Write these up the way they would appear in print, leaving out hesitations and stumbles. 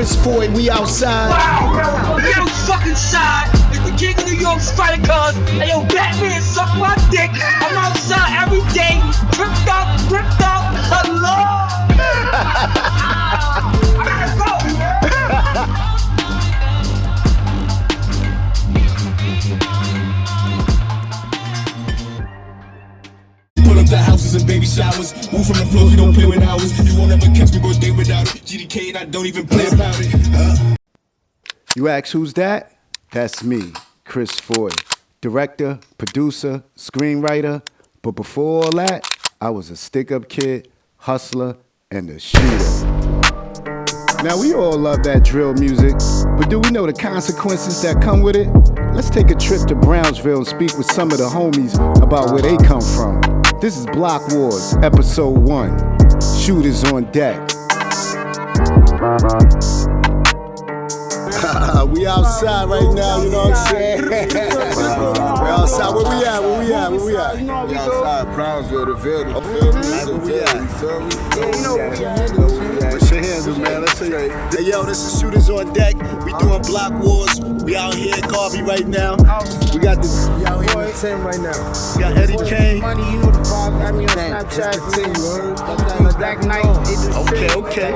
Chris Foye, we outside. Wow! Yo, fucking side. It's the king of New York Spider Cuz. Hey, yo, Batman, suck my dick. I'm outside every day. Tripped up, hello. I gotta go. Pull up the houses and baby showers. Move from the floors, we don't play with hours. You won't ever catch me go day without it. GDK and I don't even play about it. You ask who's that? That's me, Chris Foye. Director, producer, screenwriter. But before all that, I was a stick-up kid, hustler, and a shooter. Now we all love that drill music, but do we know the consequences that come with it? Let's take a trip to Brownsville and speak with some of the homies about where they come from. This is Block Wars, Episode 1. Shooters on deck. We outside right now, you know what I'm saying? We outside. Where we at? We outside Brownsville, the Ville. Where we at? What's your handle, man? Let's see. Hey, yo, this is Shooters on deck. We doing Block Wars. We out here at Garvey right now. We got this. We out here in 10 right now. We got Eddie Kane. Money, you know the vibe. Got me on Snapchat. Black Knight. Okay.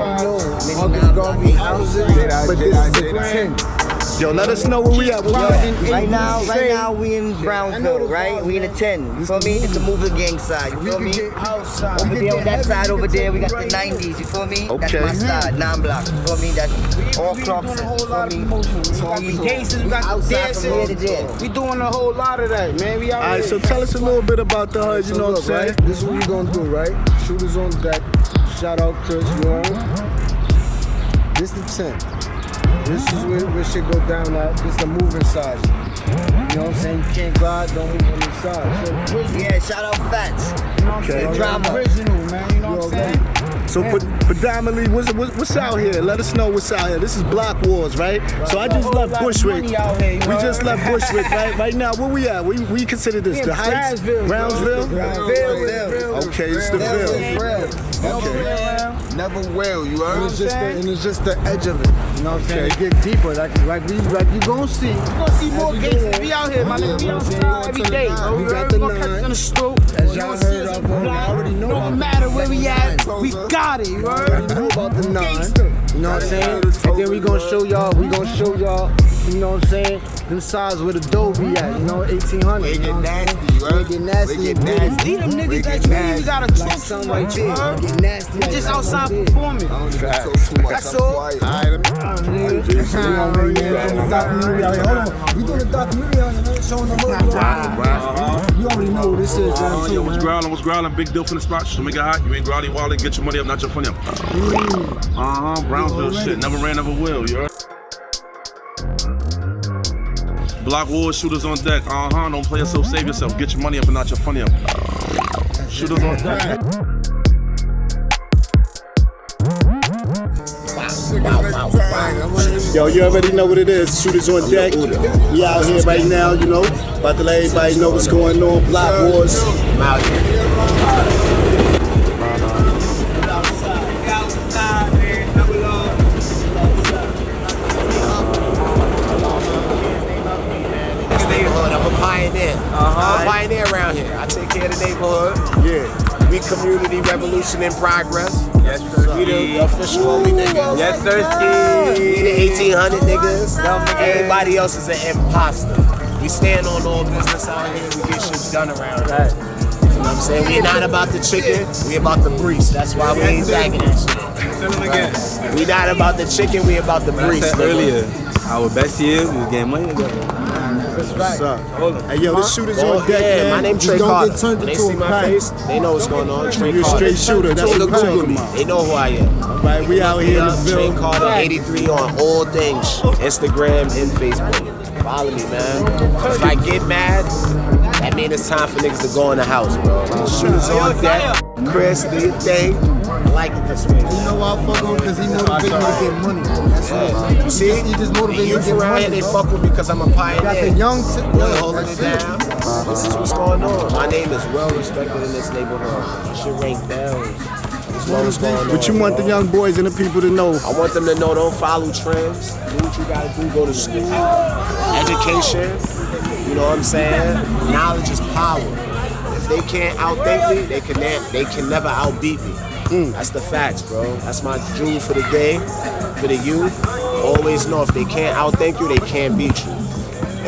Garvey houses, but this is the 10. Yo, let us know where we at. Right now we in Brownsville, right? We in the 10. You feel me? It's the movie gang side. You feel me? Over there on that side over there, we got the 90s. You feel me? Okay. That's my side, 9 blocks. You feel me? That's all clubs. You feel me? We got the cases, we got the dances. We doing a whole lot of that, man. We out All right, so tell us a little bit about the hood, you know what I'm saying? Right? This is what we gonna do, right? Shooters on deck. Shout out Chris, you know? This is the 10. This is where shit go down at. This is the moving side. You know what I'm saying? You can't glide, don't move on the side. So, yeah, shout out Fats. You know what I'm saying? Drama. Original, man. You know what I'm saying? So predominantly, what's out here? Let us know what's out here. This is Block Wars, right? So I just left Bushwick. We just left Bushwick, right? Right now, where we at? We consider this the Heights? Brownsville? Okay, it's the Ville. Okay. Never will, you heard? And it's just the edge of it. You know what I'm saying? It get deeper, like you gonna see. You gonna see more gangsters. We out here, my nigga. We outside every day. We got the 9 in the stroke. As y'all heard of, I already know. No matter where we at, we got it. You I already know about the 9. You know what I'm saying? And then we gonna show y'all. You know what I'm saying? Them sides where the dough be at. You know, 1800. They get nasty, right? They get nasty. They get nasty. Them niggas that you got a truck something like this. They get nasty. We just outside performing. I don't even talk too much. That's I'm all. quiet. We doing a documentary out here, showing the hood. You already know what this is. Yo, what's growling? Big deal for the spot. So make it hot. You ain't growling, wilding. Get your money up, not your funny up. Brownsville shit. Never ran, never will. You heard? Block Wars, shooters on deck. Don't play yourself, save yourself. Get your money up and not your funny up. Shooters on deck. Yo, you already know what it is. Shooters on deck. We out here right now, you know. About to let everybody know what's going on. Block Wars. I'm out here. I'm a pioneer around here. I take care of the neighborhood. Yeah. We community revolution in progress. Yes, sir. We the official only niggas. Yes, sir. We the 1800 niggas. Everybody else is an imposter. We stand on all business out here. We get shit done around here. You know what I'm saying? We not about the chicken. We about the breeze. That's why we ain't bagging that shit. We not about the chicken. We about the breeze. Earlier, our best year, we was getting money together. That's right. Hey, yo, this Shooters on deck, man. My name's Trey Carter. When they see my face, they know what's going on. Trey You're a Carter. straight shooter. That's what Look we're Google talking me. about. They know who I am. All right, we out here in the Trey Ville. Carter 83 on all things. Instagram and Facebook. Follow me, man. If I get mad, that means it's time for niggas to go in the house, bro. Shooters on deck. Chris, do your thing. I like it this way. You know why I fuck with him? Because he motivated me to get money. That's all. You see? He just motivated me You to get around money. here, they fuck with me because I'm a pioneer. Got the young We're holding it down. This is what's going on. My name is well respected in this neighborhood. Should ring bells. Just know what's going on. What you want the young boys and the people to know? I want them to know, don't follow trends. Do what you gotta do, go to school. Education, you know what I'm saying? Knowledge is power. If they can't outthink me, they can never outbeat me. That's the facts, bro. That's my jewel for the day, for the youth. Always know if they can't outthink you, they can't beat you.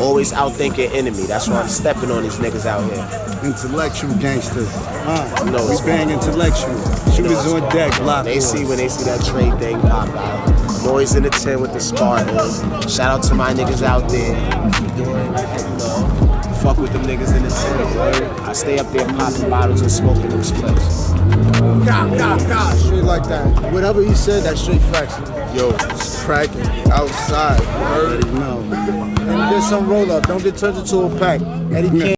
Always outthink your enemy. That's why I'm stepping on these niggas out here. Intellectual gangster. You know, We bang intellectual. Shooters on deck, block. When they see that trade thing pop out. Boys in the 10 with the Spartans. Shout out to my niggas out there. Fuck with them niggas in the 10, boy. I stay up there popping bottles and smoking them spliffs. God. Straight like that. Whatever he said, that's straight facts. Yo, it's cracking outside. You heard it? No. And there's some roll up. Don't get turned into a pack. Eddie can't.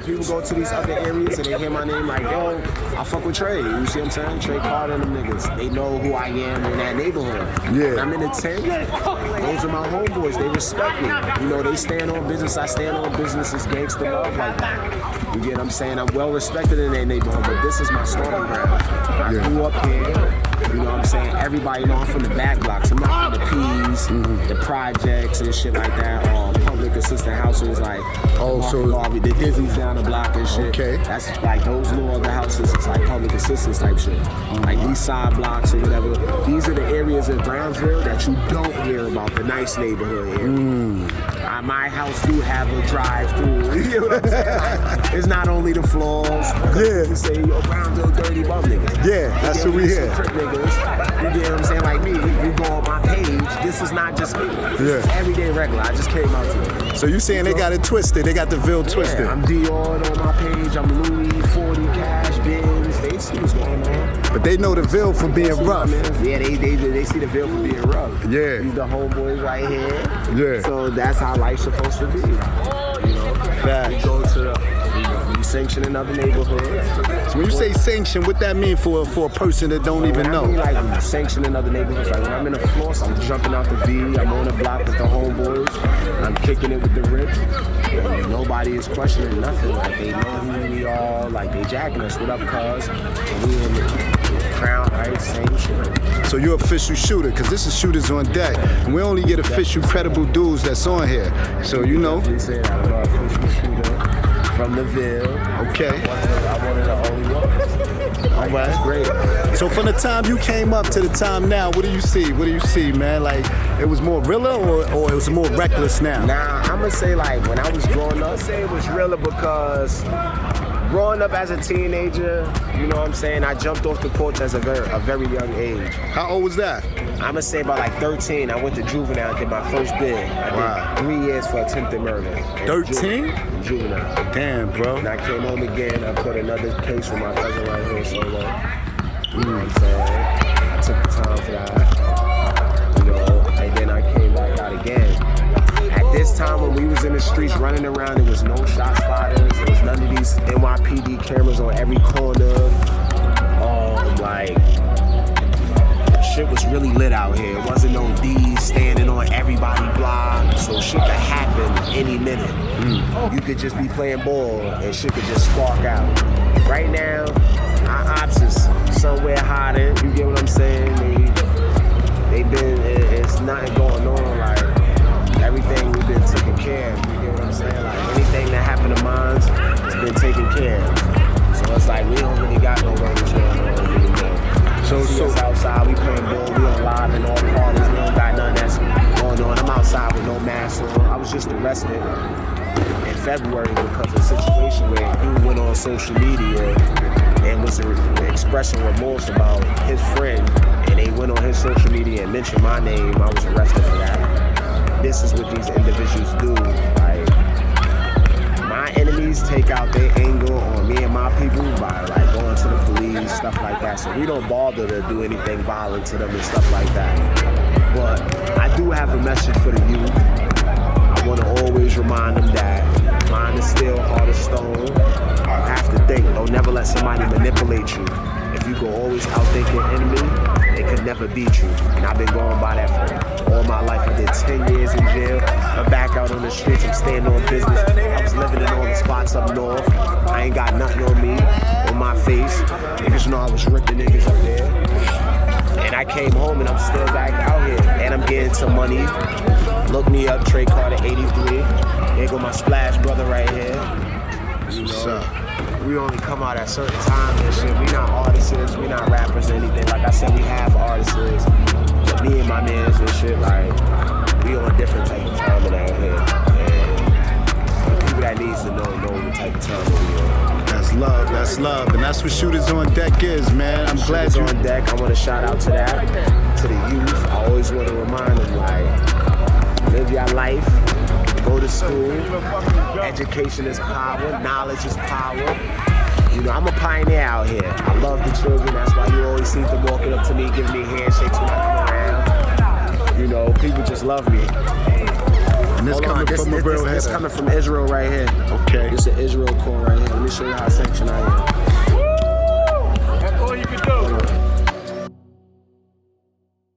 People go to these other areas and they hear my name like, yo, I fuck with Trey. You see what I'm saying? Trey Carter and them niggas. They know who I am in that neighborhood. Yeah. When I'm in the 10, those are my homeboys. They respect me. You know, they stand on business. I stand on business. It's gangster love like that. You get what I'm saying? I'm well respected in that neighborhood, but this is my stomping ground. I grew up here. You know what I'm saying? Everybody know I'm from the back blocks. I'm not from the P's, the projects and shit like that, or public assistant houses like the Disney's down the block and shit. Okay. That's like those little other houses. It's like public assistance type shit. Like these side blocks or whatever. These are the areas in Brownsville that you don't hear about, the nice neighborhood area. My house do have a drive-through. You know what I'm saying? Like, it's not only the floors. Yeah. You say, yo, Brownsville dirty bum niggas. Yeah, that's what we hear. You get what I'm saying? Like me, you go on my page, this is not just me. This is everyday regular. I just came out to it. So you saying they got it twisted? They got the Ville twisted? Yeah, I'm Dior on my page. I'm Louis, 40 cash, Benz. They see what's going on. But they know the Ville for being rough. Yeah, they see the Ville for being rough. Yeah. These the homeboys right here. Yeah. So that's how life's supposed to be. You know, we go to we sanction in other neighborhoods. So when you say sanction, what that mean for a person that don't even know? I mean, like I'm sanctioning other neighborhoods. Like when I'm in a floss, I'm jumping out the V. I'm on the block with the homeboys. I'm kicking it with the Rips. And nobody is questioning nothing. Like they know who we are. Like they jacking us. What up, cuz? We in the Crown Heights, same shit. So you're official shooter, because this is Shooters on Deck. And we only get official, credible dudes that's on here. So you know. You say that I'm an official shooter from the Ville. Okay. I wanted the only one. All right. That's great. So from the time you came up to the time now, what do you see? What do you see, man? Like, it was more realer or it was more reckless now? Nah, I'm gonna say like when I was growing up, say it was realer because growing up as a teenager, you know what I'm saying, I jumped off the porch as a very young age. How old was that? I'm gonna say about like 13. I went to juvenile and did my first bid. I did 3 years for attempted murder. 13? Juvenile. Damn, bro. And I came home again. I put another case with my cousin right here, so you know what I'm saying? I took the time for that. You know, and then I came back out again. At this time when we was in the streets running around, there was no shot spotters. There was none of these NYPD cameras on every corner. Like, shit was really lit out here. It wasn't no D's standing on everybody's block, so shit could happen any minute. You could just be playing ball and shit could just spark out. Right now, our ops is somewhere hiding. You get what I'm saying? It's nothing going on. Like, everything we've been taken care of. You get what I'm saying? Like, anything that happened to mines has been taken care of. So it's like, we don't really got no worries going on. So us outside, we playing ball, we on live in all parties, we don't got nothing that's going on. I'm outside with no mask on. I was just arrested in February because of a situation where he went on social media and was expressing remorse about his friend, and they went on his social media and mentioned my name. I was arrested for that. This is what these individuals do. Like, my enemies take out their anger on me and my people by like going to the police, stuff like that. So we don't bother to do anything violent to them and stuff like that. But I do have a message for the youth. I want to always remind them that mind is still heart of stone. You have to think. Don't never let somebody manipulate you. If you can always outthink your enemy, they could never beat you. And I've been going by that for all my life. I did 10 years in jail. I'm back out on the streets. I'm staying on business. I was living in all the spots up north. I ain't got nothing on me, on my face. Niggas know I was ripping niggas up there. And I came home and I'm still back out here. And I'm getting some money. Look me up, Trey Carter 83. Here go my Splash brother right here. You know, we only come out at certain times and shit. We not artists, we not rappers or anything. Like I said, we have artists. But me and my mans and shit, like, we on a different type of timing out here. And the people that needs to know the type of time that we on. That's love, and that's what Shooterz on Deck is, man. I'm glad you're on deck. I want to shout out to that, to the youth. I always want to remind them, like, live your life, go to school. Education is power, knowledge is power. You know, I'm a pioneer out here. I love the children. That's why you always see them walking up to me, giving me handshakes when I come around. You know, people just love me. And this coming from a real head. This coming from Israel right here. Okay. It's an Israel call right here. Let me show you how sanctioned I am. That's all you can do.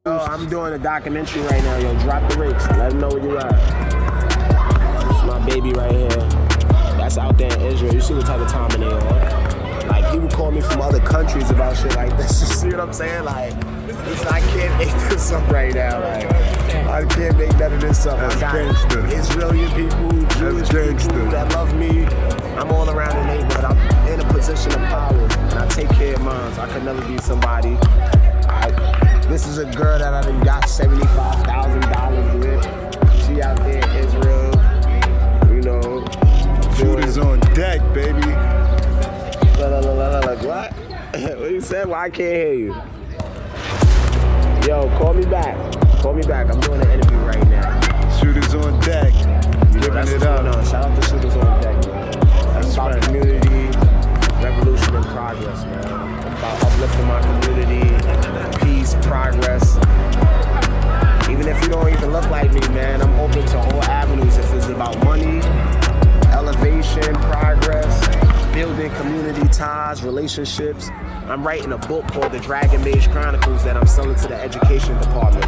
Yo, I'm doing a documentary right now. Yo, drop the rakes. Let them know where you at. This is my baby right here. That's out there in Israel. You see what type of timing they on. Like, people call me from other countries about shit like this. You see what I'm saying? Like, I can't make this up right now. Like, I can't make none of this up. I got Israeli people, Jewish people that love me. I'm all around the neighborhood. I'm in a position of power, and I take care of mine. I could never be somebody. This is a girl that I done got $75,000 with. She out there in Israel, you know. Shooterz on deck, baby. What? What you said? Well, I can't hear you. Yo, call me back. Call me back. I'm doing an interview right now. Shooterz on deck. Giving it up. No, shout out to Shooterz on deck, man. That's about community, revolution, and progress, man. About uplifting my community, peace, progress. Even if you don't even look like me, man, I'm open to all avenues. If it's about money, elevation, progress, building community ties, relationships. I'm writing a book called The Dragon Mage Chronicles that I'm selling to the education department.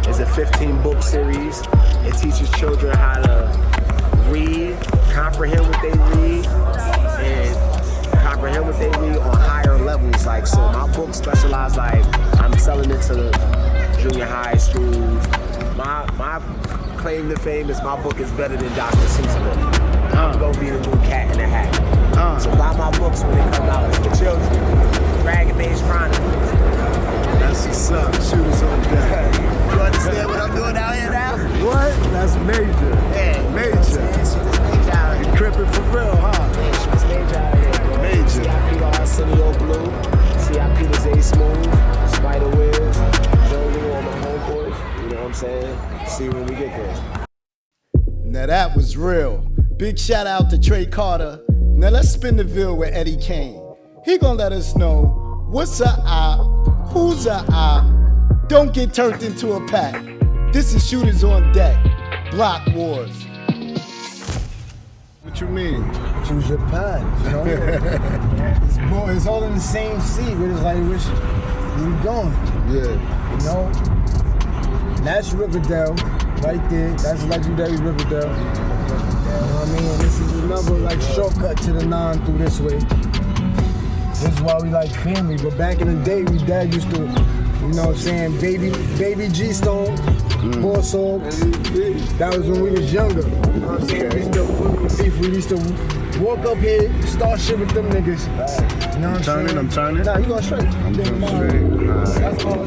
It's a 15-book series. It teaches children how to read, comprehend what they read, and comprehend what they read on higher levels. Like, so my book specializes, like, I'm selling it to the junior high schools. My claim to fame is my book is better than Dr. Seuss book. I'm gonna be the new Cat in the Hat. So buy my books when they come out. It's for children. Dragon Mage Chronicles. That's what's up. Shooterz on deck. You understand what I'm doing out here now? What? That's major. Yeah, major. She was major out here. You crippin' for real, huh? Yeah, she was major out here, bro. Major. See how Peter Arsenio Blue. See how Peter's A Smooth. Spider Wiz. Jolie, all my homeboys. You know what I'm saying? See when we get there. Now that was real. Big shout out to Trey Carter. Now let's spin the Ville with Eddie Kane. He gonna let us know what's a op, who's a op. Don't get turned into a pack. This is Shooterz on Deck. Block Wars. What you mean? Choose your path, you know? it's all in the same seat. We're just like, where we going? Yeah. You know? That's Riverdale, right there. That's legendary Riverdale. You know what I mean? This is another like shortcut to the 9 through this way. This is why we like family. But back in the day, we dad used to, you know what I'm saying, baby G-Stone, Boss Hog. That was when we was younger. You know what I'm saying? We used to walk up here, start shit with them niggas. You know what I'm saying? I'm turning. Nah, you going straight. I'm going straight. That's all.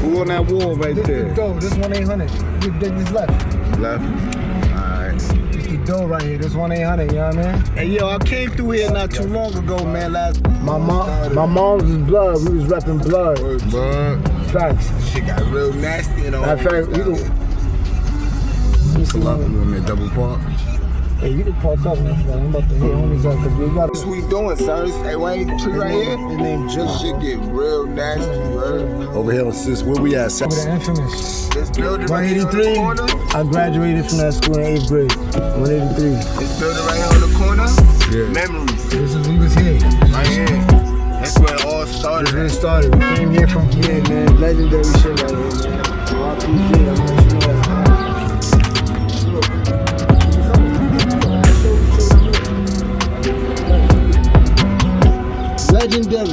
Who on that wall right there? This 1-800. This left. Left. It's the door right here. This 1-800. You know what I mean? Hey yo, I came through here not too long ago, man. My mom's was blood. We was repping blood. Blood. Facts. Shit got real nasty and all. Matter of fact, we can. Pull up, you want me to double park? Hey, you can park up, man. I'm about to hit homies up because we got. What we doing, son? Hey, why ain't the tree right here? His name This shit get real nasty, bro. Over here on Sis, where we at? Over the infamous. This building right here on the 183. corner. I graduated from that school in 8th grade. 183. This building right here on the corner. Yeah. Memories. We was here. Right here. That's where it all started. That's where it started. We came here from here, man. Legendary shit right here, man. RPG, I'm gonna let you know. Legendary.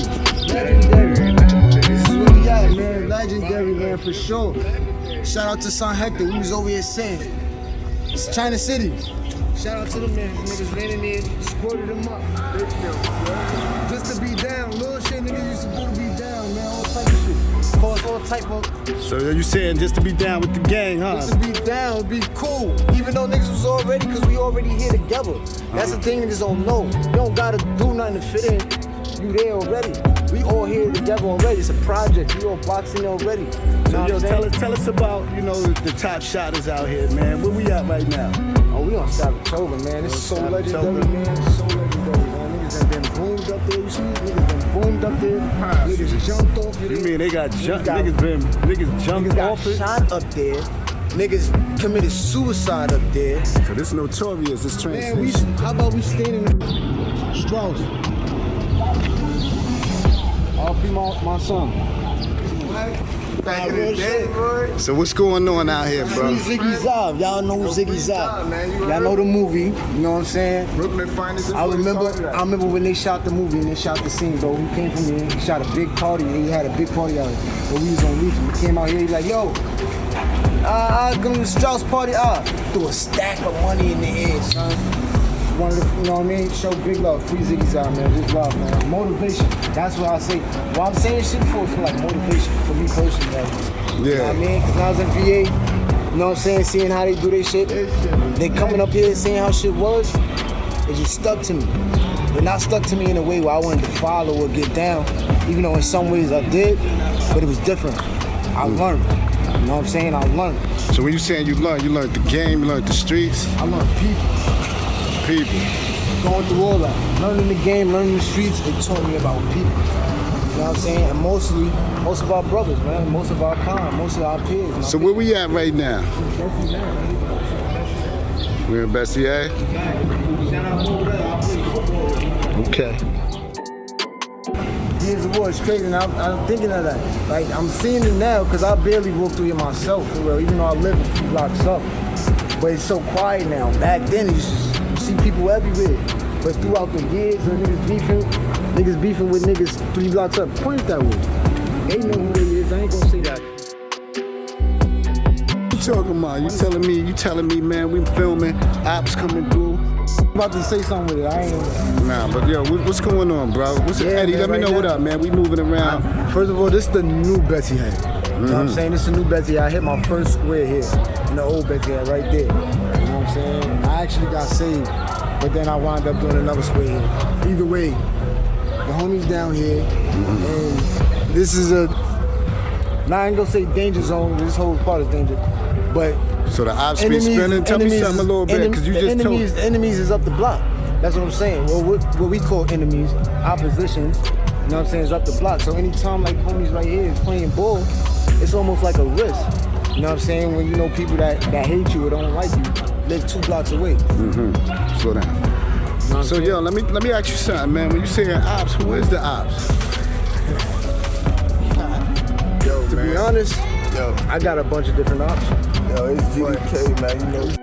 This is where we at, man. Legendary, man, for sure. Shout out to Son Hector, we was over here saying. It's China City. Shout out to the man, niggas ran in there, supported him up. Just to be down, little shit niggas used to do to be down, man, all type of shit. Cause all type of... So you saying just to be down with the gang, huh? Just to be down, be cool. Even though niggas was already, cause we already here together. That's the thing niggas don't know. You don't gotta do nothing to fit in. You there already. We all here together already. It's a project. We all boxing already. So yo, tell us about, you know, the top shotters out here, man. Where we at right now? Oh, we on Savage Over, man. This is so legendary, man. It's so legendary, man. Niggas have been boomed up there. You see, niggas been boomed up there. Niggas jumped off it. You mean they got jumped? Niggas jumped off it? Shot up there. Niggas committed suicide up there. So this notorious, this transition. Man, how about we standing in Strauss? RP my son. Back in the day, boy. So what's going on out here, bro? Ziggy Zav. Y'all know Ziggy Zav. Y'all know the movie. You know what I'm saying? Brooklyn Finest. I remember when they shot the movie and they shot the scene, bro. He came from here. He shot a big party. He had a big party out here. But we was on Legion. He came out here. He like, yo, come to the Strauss party. Threw a stack of money in the air, son. One of the, you know what I mean? Show big love, free Ziggy's out, man. Just love, man. Motivation. That's what I say. What I'm saying shit for is for like motivation for me personally. Like, yeah. You know what I mean? Because when I was in VA, you know what I'm saying? Seeing how they do their shit. They coming up here saying how shit was. It just stuck to me. But not stuck to me in a way where I wanted to follow or get down. Even though in some ways I did, but it was different. I learned. You know what I'm saying? I learned. So when you saying you learned the game, you learned the streets? I learned people. Going through all that. Learning the game, learning the streets, it taught me about people. You know what I'm saying? And most of our brothers, man. Most of our kind, most of our peers. So where we at right now? We're in Bessier? Okay. Years of war, it's crazy, and I'm thinking of that. Like, I'm seeing it now because I barely walk through it myself, for real, even though I live a few blocks up. But it's so quiet now. Back then, you see people everywhere. But throughout the years, niggas beefing with niggas 3 blocks up. Point that way. They know who they is. I ain't gonna say that. What you talking about? You telling me, man, we filming, ops coming through. I'm about to say something with it. I ain't. Nah, but yo, what's going on, bro? Eddie, man, let me know what up, man. We moving around. First of all, this is the new Betsy head. You know what I'm saying? This is the new Betsy. I hit my first square here in the old Betsy head right there. You know what I'm saying? I actually got saved, but then I wound up doing another square here. Either way, the homies down here, and this is now I ain't gonna say danger zone. This whole part is danger, but so the ops be spinning. Tell me something a little bit, because you just told. Enemies is up the block. That's what I'm saying. Well, what we call enemies, oppositions. You know what I'm saying? It's up the block. So anytime like homies right here is playing ball, it's almost like a risk. You know what I'm saying? When you know people that hate you or don't like you, live 2 blocks away. Slow down. You know so yo, let me ask you something, man. When you say ops, who is the ops? Yo, to be honest, I got a bunch of different ops. Yo, it's GDK, man. You know.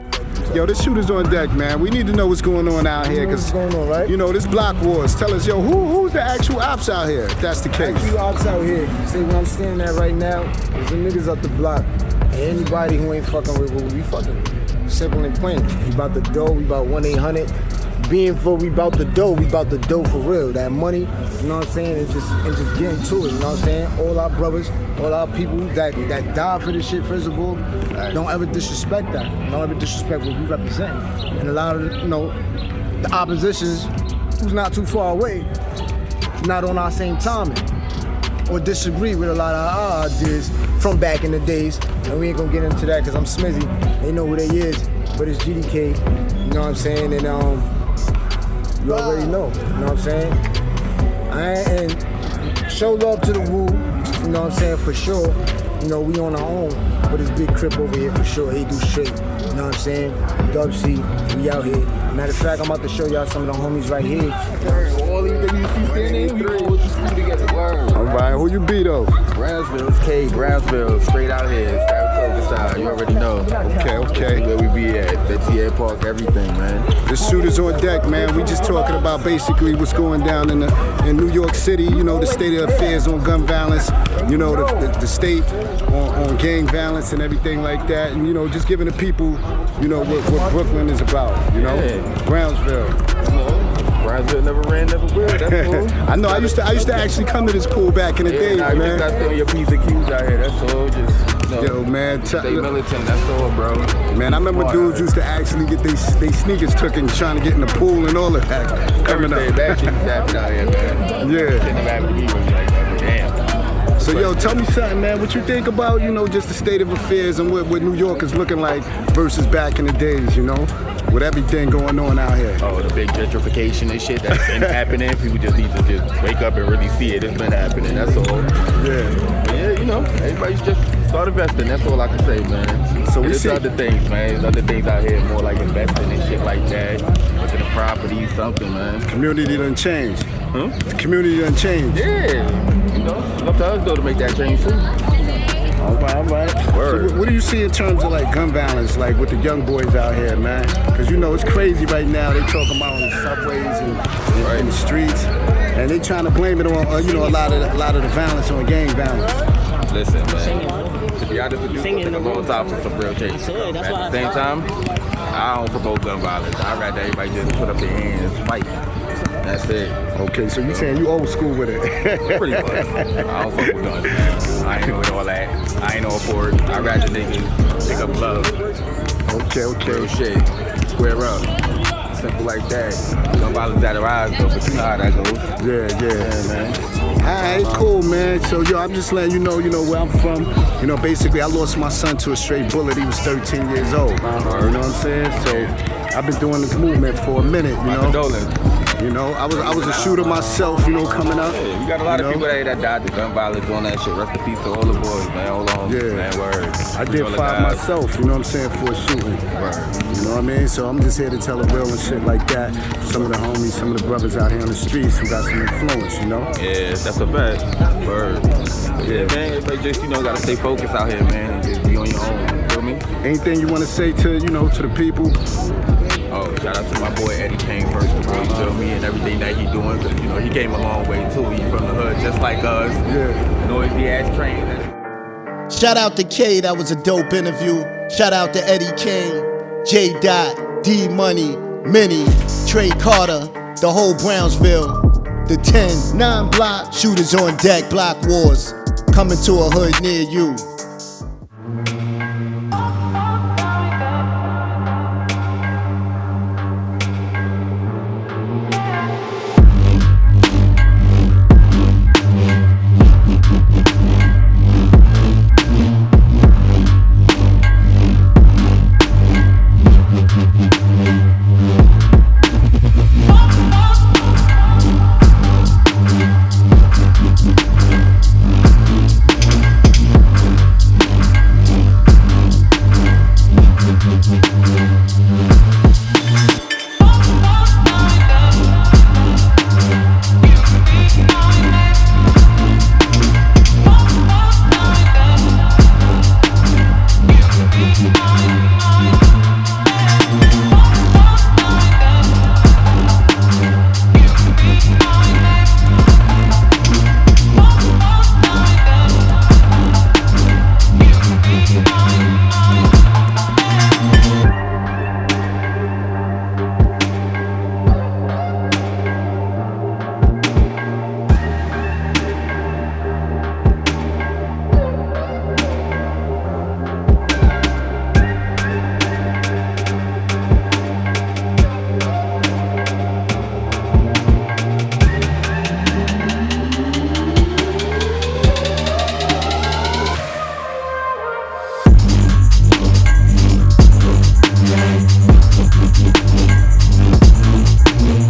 Yo, this Shooterz on deck, man. We need to know what's going on out here, cause what's going on, right? You know this block wars. Tell us, yo, who's the actual ops out here? If that's the case. Actual ops out here. See where I'm standing at right now is the niggas up the block. And anybody who ain't fucking with what we fucking with. Simple and plain. We about the dough. We about 1-800. Being for we about the dough. We about the dough for real. That money. You know what I'm saying? And just getting to it. You know what I'm saying? All our brothers, all our people that die for this shit. First of all, don't ever disrespect that. Don't ever disrespect what we represent. And a lot of the oppositions who's not too far away, not on our same timing, or disagree with a lot of our ideas from back in the days. And we ain't gonna get into that because I'm Smizzy. They know who they is, but it's GDK. You know what I'm saying? And you already know. You know what I'm saying? And show love to the Woo. You know what I'm saying? For sure. You know, we on our own, but it's Big Crip over here for sure. He do straight. You know what I'm saying? Dub C, we out here. Matter of fact, I'm about to show y'all some of the homies right here. All these niggas you see standing in, we all with the school together. All right, who you be though? Brownsville, it's K, Brownsville, straight out here. West Side, you already know. Okay. Where we be at, Betty Park, everything, man. The Shooterz on deck, man. We just talking about basically what's going down in New York City, you know, the state of affairs on gun violence, you know, the state on gang violence and everything like that. And, you know, just giving the people, you know, what Brooklyn is about, you know? Yeah. Brownsville. Brownsville never ran, never will. That's cool. I know. I used to actually come to this pool back in the days, man. Man. You got still your P's and Q's out here. That's all. Just yo, man. Stay militant. That's all, bro. Man, I remember dudes used to actually get they sneakers took and trying to get in the pool and all of that. Coming up. That shit happened out here, man. Yeah. Shit never happened to me when like that. But damn. So yo, tell me something, man. What you think about, you know, just the state of affairs and what New York is looking like versus back in the days, you know, with everything going on out here? Oh, the big gentrification and shit that's been happening. People just need to just wake up and really see it. It's been happening. That's all. Yeah. But yeah, you know, everybody's just start investing. That's all I can say, man. So there's other things, man. There's other things out here, more like investing and shit like that. Looking at property, something, man. Community done changed. Huh? The community done changed. Yeah. You know, it's up to us though to make that change too. All right. Word. So what do you see in terms of like gun violence, like with the young boys out here, man? Because you know it's crazy right now. They talking about on the subways and in the streets, and they trying to blame it on you know a lot of the violence on gang violence. Listen, man. To be honest with you, it took a long time for some real change. At the same time, I don't promote gun violence. I'd rather everybody just put up their hands and fight. That's it. Okay, so you saying you old school with it? Pretty much. I don't fuck with guns, man. I ain't know with all that. I ain't all for it. I'd rather niggas pick up gloves. Okay. Real shit. Square up. Simple like that. Gun violence out of eyes though, but you know how that goes. Yeah, man. Alright, cool, man. So yo, I'm just letting you know where I'm from. You know, basically I lost my son to a straight bullet. He was 13 years old. You know what I'm saying? So I've been doing this movement for a minute, you know. Condolences. You know, I was a shooter myself, you know, coming up. Yeah, we got a lot of people that died to gun violence on that shit. Rest in peace to all the boys, man. Hold on. Yeah. Man, word. I did 5 myself, you know what I'm saying, for a shooting. Word. You know what I mean? So I'm just here to tell the real and shit like that. Some of the homies, some of the brothers out here on the streets who got some influence, you know? Yeah, that's a fact. Word. Yeah, man, everybody just, you know, gotta stay focused out here, man, and just be on your own. You feel me? Anything you want to say to, you know, to the people? Oh, shout out to my boy Eddie Kane first of all, you feel me, and everything that he doing, because, you know, he came a long way too. He from the hood just like us. Yeah. Noisy ass train. Shout out to K, that was a dope interview. Shout out to Eddie Kane, J. Dot, D Money, Minnie, Trey Carter, the whole Brownsville, the 10, 9 block, Shooters on deck, Block Wars, coming to a hood near you.